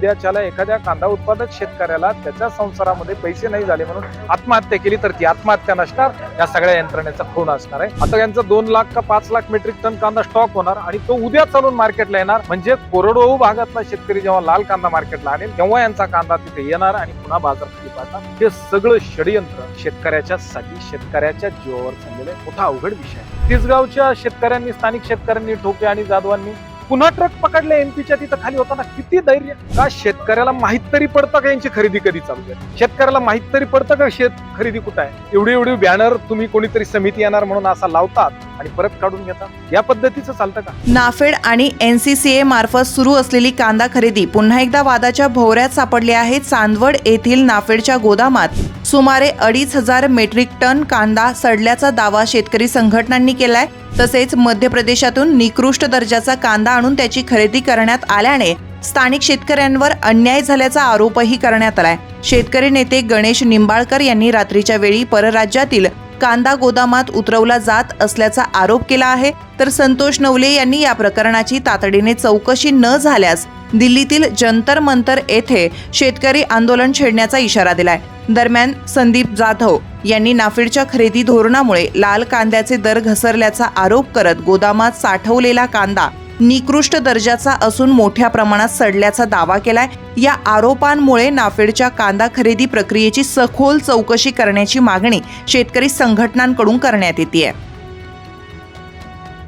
उद्याच्याला एखाद्या कांदा उत्पादक शेतकऱ्याला त्याच्या संसारामध्ये पैसे नाही झाले म्हणून आत्महत्या केली तर ती आत्महत्या नसणार, या सगळ्या यंत्रणेचा खून असणार आहे. आता यांचा 2 लाख का 5 लाख मेट्रिक टन कांदा स्टॉक होणार आणि तो उद्या चालून मार्केटला येणार. म्हणजे कोरडवाहू भागातला शेतकरी जेव्हा लाल कांदा मार्केटला आणेल तेव्हा यांचा कांदा तिथे येणार आणि पुन्हा बाजार खाली पाडणार. हे सगळं षडयंत्र शेतकऱ्याच्या जीवावर चाललेलं मोठा अवघड विषय आहे. तिसगावच्या शेतकऱ्यांनी, स्थानिक शेतकऱ्यांनी, ठोके आणि जाधवांनी पुन्हा ट्रक पकडले एमपीच्या तिथं खाली होताना. किती धैर्य! का शेतकऱ्याला माहित तरी पडतं का यांची खरेदी कधी चालू आहे? शेतकऱ्याला माहित तरी पडतं का शेत खरेदी कुठं आहे? एवढी बॅनर तुम्ही कोणीतरी समिती येणार म्हणून असा लावतात आणि परत काढून घेतात. या पद्धतीचं चालतं का? नाफेड आणि NCCA मार्फत सुरू असलेली कांदा खरेदी पुन्हा एकदा वादाच्या भोवऱ्यात सापडली आहे. चांदवड येथील नाफेडच्या गोदामात सुमारे 2,500 मेट्रिक टन कांदा सडल्याचा दावा शेतकरी संघटनांनी केलाय. तसेच मध्य प्रदेशातून निकृष्ट दर्जाचा कांदा आणून त्याची खरेदी करण्यात आल्याने स्थानिक शेतकऱ्यांवर अन्याय झाल्याचा आरोपही करण्यात आलाय. शेतकरी नेते गणेश निंबाळकर यांनी रात्रीच्या वेळी परराज्यातील कांदा गोदामात उतरवला जात असल्याचा आरोप केला आहे. तर संतोष नवले यांनी या प्रकरणाची तातडीने चौकशी न झाल्यास दिल्लीतील जंतर मंतर येथे शेतकरी आंदोलन छेडण्याचा इशारा दिलाय. दरम्यान संदीप जाधव यांनी नाफेडच्या खरेदी धोरणामुळे लाल कांद्याचे दर घसरल्याचा आरोप करत गोदामात साठवलेला कांदा निकृष्ट दर्जाचा असून मोठ्या प्रमाणात सडल्याचा दावा केलाय. या आरोपांमुळे नाफेडच्या कांदा खरेदी प्रक्रियेची सखोल चौकशी करण्याची मागणी शेतकरी संघटनांकडून करण्यात येते.